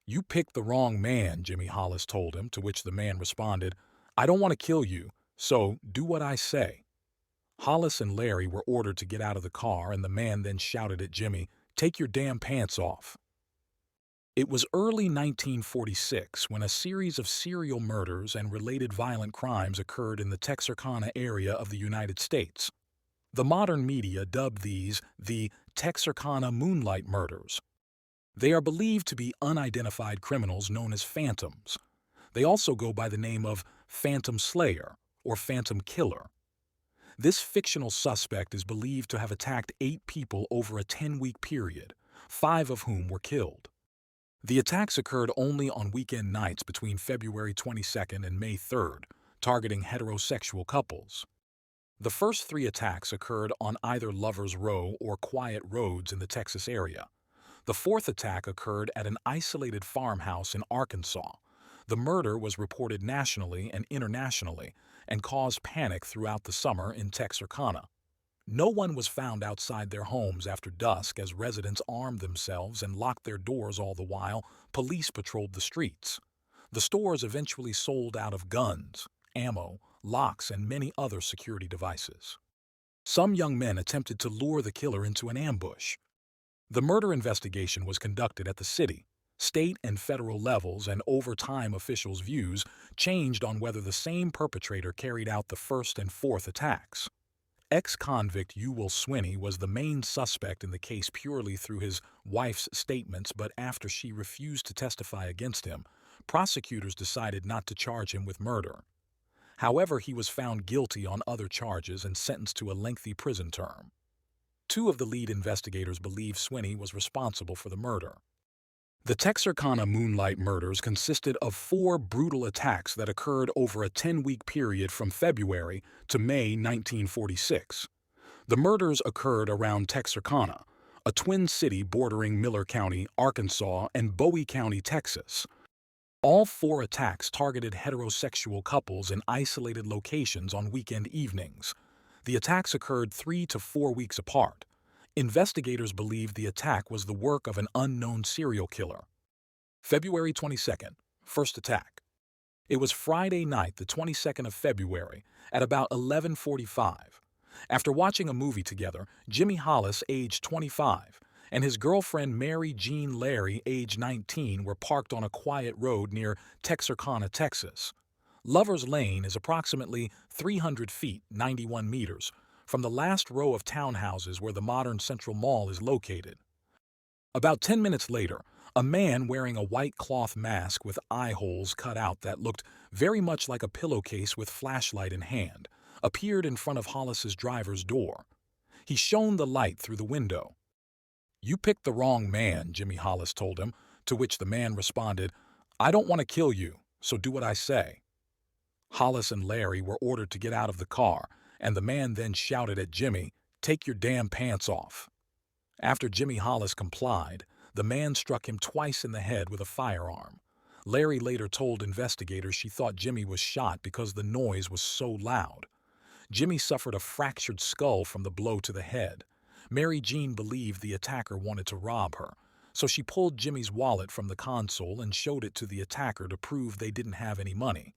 "You picked the wrong man," Jimmy Hollis told him, to which the man responded, "I don't want to kill you, so do what I say." Hollis and Larry were ordered to get out of the car, and the man then shouted at Jimmy, "Take your damn pants off." It was early 1946 when a series of serial murders and related violent crimes occurred in the Texarkana area of the United States. The modern media dubbed these the Texarkana Moonlight Murders. They are believed to be unidentified criminals known as phantoms. They also go by the name of Phantom Slayer or Phantom Killer. This fictional suspect is believed to have attacked 8 people over a 10-week period, 5 of whom were killed. The attacks occurred only on weekend nights between February 22nd and May 3rd, targeting heterosexual couples. The first 3 attacks occurred on either Lover's Row or quiet roads in the Texas area. The 4th attack occurred at an isolated farmhouse in Arkansas. The murder was reported nationally and internationally and caused panic throughout the summer in Texarkana. No one was found outside their homes after dusk as residents armed themselves and locked their doors all the while police patrolled the streets. The stores eventually sold out of guns, ammo, locks, and many other security devices. Some young men attempted to lure the killer into an ambush. The murder investigation was conducted at the city, state, and federal levels, and over time officials' views changed on whether the same perpetrator carried out the first and 4th attacks. Ex-convict Ewell Swinney was the main suspect in the case purely through his wife's statements, but after she refused to testify against him, prosecutors decided not to charge him with murder. However, he was found guilty on other charges and sentenced to a lengthy prison term. 2 of the lead investigators believe Swinney was responsible for the murder. The Texarkana Moonlight Murders consisted of 4 brutal attacks that occurred over a 10-week period from February to May 1946. The murders occurred around Texarkana, a twin city bordering Miller County, Arkansas, and Bowie County, Texas. All 4 attacks targeted heterosexual couples in isolated locations on weekend evenings. The attacks occurred 3 to 4 weeks apart. Investigators believe the attack was the work of an unknown serial killer. February 22nd, first attack. It was Friday night, the 22nd of February, at about 11:45. After watching a movie together, Jimmy Hollis, age 25, and his girlfriend Mary Jean Larry, age 19, were parked on a quiet road near Texarkana, Texas. Lover's Lane is approximately 300 feet, 91 meters, from the last row of townhouses where the modern Central Mall is located. About 10 minutes later, a man wearing a white cloth mask with eye holes cut out that looked very much like a pillowcase with flashlight in hand appeared in front of Hollis's driver's door. He shone the light through the window. "You picked the wrong man," Jimmy Hollis told him, to which the man responded, "I don't want to kill you, so do what I say." Hollis and Larry were ordered to get out of the car, and the man then shouted at Jimmy, "Take your damn pants off." After Jimmy Hollis complied, the man struck him twice in the head with a firearm. Larry later told investigators she thought Jimmy was shot because the noise was so loud. Jimmy suffered a fractured skull from the blow to the head. Mary Jean believed the attacker wanted to rob her, so she pulled Jimmy's wallet from the console and showed it to the attacker to prove they didn't have any money.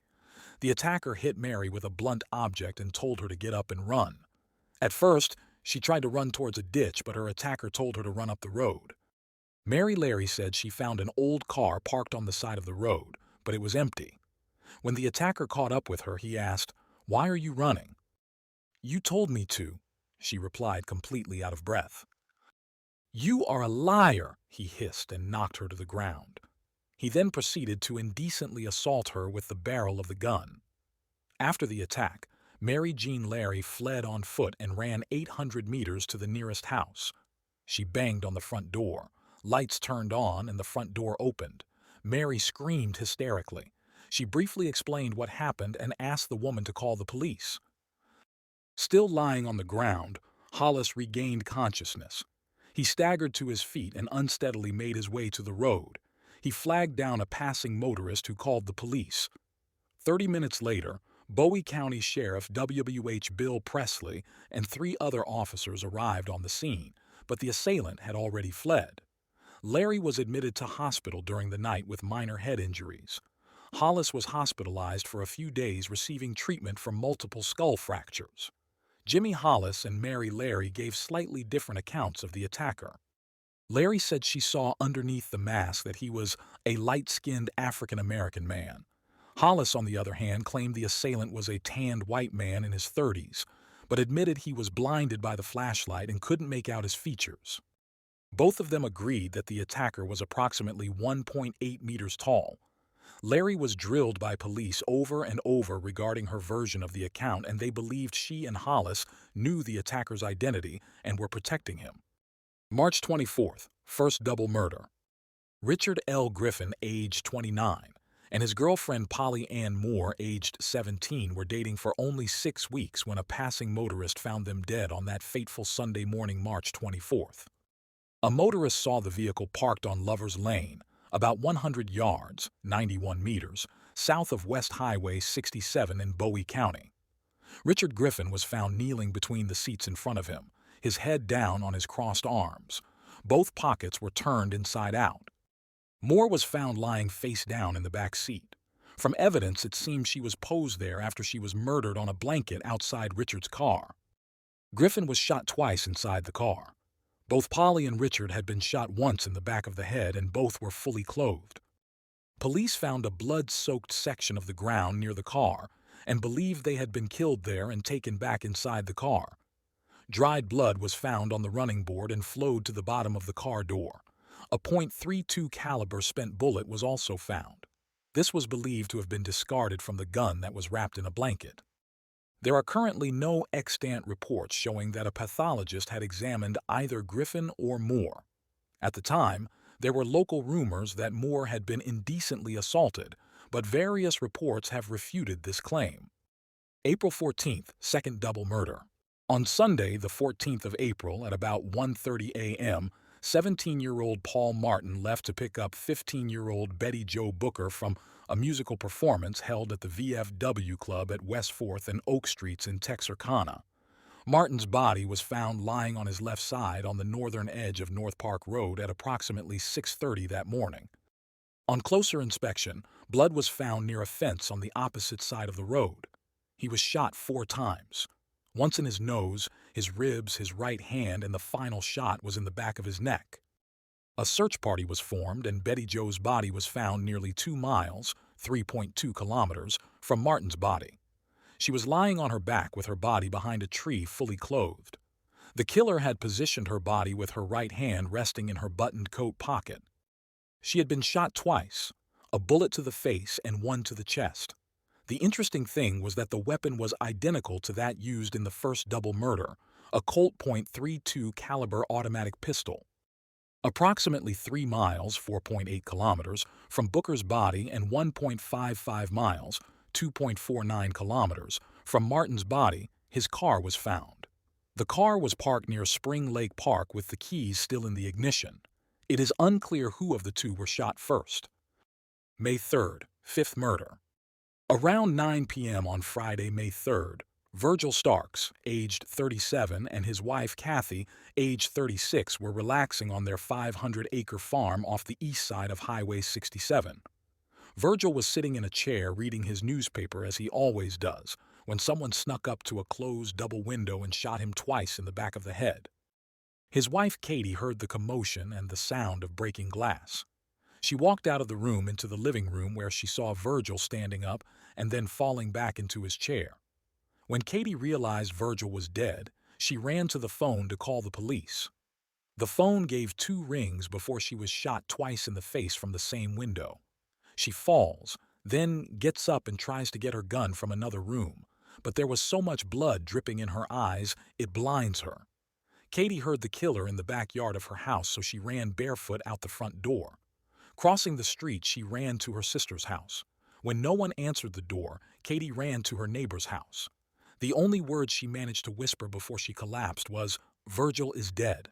The attacker hit Mary with a blunt object and told her to get up and run. At first, she tried to run towards a ditch, but her attacker told her to run up the road. Mary Larry said she found an old car parked on the side of the road, but it was empty. When the attacker caught up with her, he asked, "Why are you running?" "You told me to," she replied, completely out of breath. "You are a liar," he hissed and knocked her to the ground. He then proceeded to indecently assault her with the barrel of the gun. After the attack, Mary Jean Larry fled on foot and ran 800 meters to the nearest house. She banged on the front door. Lights turned on and the front door opened. Mary screamed hysterically. She briefly explained what happened and asked the woman to call the police. Still lying on the ground, Hollis regained consciousness. He staggered to his feet and unsteadily made his way to the road. He flagged down a passing motorist who called the police. 30 minutes later, Bowie County Sheriff W.H. Bill Presley and 3 other officers arrived on the scene, but the assailant had already fled. Larry was admitted to hospital during the night with minor head injuries. Hollis was hospitalized for a few days receiving treatment for multiple skull fractures. Jimmy Hollis and Mary Larry gave slightly different accounts of the attacker. Larry said she saw underneath the mask that he was a light-skinned African-American man. Hollis, on the other hand, claimed the assailant was a tanned white man in his 30s, but admitted he was blinded by the flashlight and couldn't make out his features. Both of them agreed that the attacker was approximately 1.8 meters tall. Larry was drilled by police over and over regarding her version of the account, and they believed she and Hollis knew the attacker's identity and were protecting him. March 24th, first double murder. Richard L. Griffin, aged 29, and his girlfriend Polly Ann Moore, aged 17, were dating for only 6 weeks when a passing motorist found them dead on that fateful Sunday morning, March 24th. A motorist saw the vehicle parked on Lover's Lane, about 100 yards, 91 meters, south of West Highway 67 in Bowie County. Richard Griffin was found kneeling between the seats in front of him, his head down on his crossed arms. Both pockets were turned inside out. Moore was found lying face down in the back seat. From evidence, it seemed she was posed there after she was murdered on a blanket outside Richard's car. Griffin was shot twice inside the car. Both Polly and Richard had been shot once in the back of the head, and both were fully clothed. Police found a blood-soaked section of the ground near the car and believed they had been killed there and taken back inside the car. Dried blood was found on the running board and flowed to the bottom of the car door. A .32 caliber spent bullet was also found. This was believed to have been discarded from the gun that was wrapped in a blanket. There are currently no extant reports showing that a pathologist had examined either Griffin or Moore. At the time, there were local rumors that Moore had been indecently assaulted, but various reports have refuted this claim. April 14th, second double murder. On Sunday, the 14th of April, at about 1:30 a.m., 17-year-old Paul Martin left to pick up 15-year-old Betty Jo Booker from a musical performance held at the VFW Club at West 4th and Oak Streets in Texarkana. Martin's body was found lying on his left side on the northern edge of North Park Road at approximately 6:30 that morning. On closer inspection, blood was found near a fence on the opposite side of the road. He was shot 4 times. Once in his nose, his ribs, his right hand, and the final shot was in the back of his neck. A search party was formed, and Betty Jo's body was found nearly 2 miles, 3.2 kilometers, from Martin's body. She was lying on her back with her body behind a tree, fully clothed. The killer had positioned her body with her right hand resting in her buttoned coat pocket. She had been shot twice, a bullet to the face and one to the chest. The interesting thing was that the weapon was identical to that used in the first double murder, a Colt .32 caliber automatic pistol. Approximately 3 miles, 4.8 kilometers, from Booker's body and 1.55 miles, 2.49 kilometers, from Martin's body, his car was found. The car was parked near Spring Lake Park with the keys still in the ignition. It is unclear who of the two were shot first. May 3rd, fifth murder. Around 9 p.m. on Friday, May 3rd, Virgil Starks, aged 37, and his wife Kathy, aged 36, were relaxing on their 500-acre farm off the east side of Highway 67. Virgil was sitting in a chair reading his newspaper as he always does, when someone snuck up to a closed double window and shot him twice in the back of the head. His wife Katie heard the commotion and the sound of breaking glass. She walked out of the room into the living room where she saw Virgil standing up and then falling back into his chair. When Katie realized Virgil was dead, she ran to the phone to call the police. The phone gave 2 rings before she was shot twice in the face from the same window. She falls, then gets up and tries to get her gun from another room, but there was so much blood dripping in her eyes it blinds her. Katie heard the killer in the backyard of her house, so she ran barefoot out the front door. Crossing the street, she ran to her sister's house. When no one answered the door, Katie ran to her neighbor's house. The only words she managed to whisper before she collapsed was, "Virgil is dead."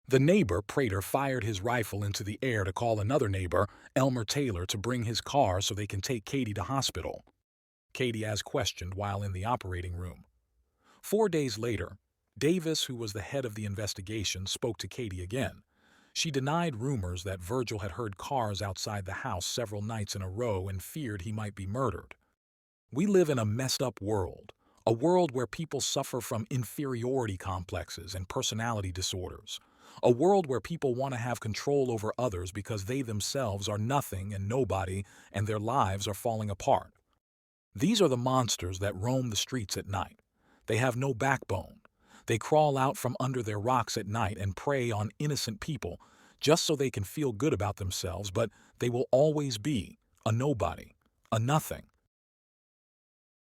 The neighbor, Prater, fired his rifle into the air to call another neighbor, Elmer Taylor, to bring his car so they can take Katie to hospital. Katie as questioned while in the operating room. 4 days later, Davis, who was the head of the investigation, spoke to Katie again. She denied rumors that Virgil had heard cars outside the house several nights in a row and feared he might be murdered. We live in a messed up world, a world where people suffer from inferiority complexes and personality disorders, a world where people want to have control over others because they themselves are nothing and nobody and their lives are falling apart. These are the monsters that roam the streets at night. They have no backbone. They crawl out from under their rocks at night and prey on innocent people just so they can feel good about themselves, but they will always be a nobody, a nothing.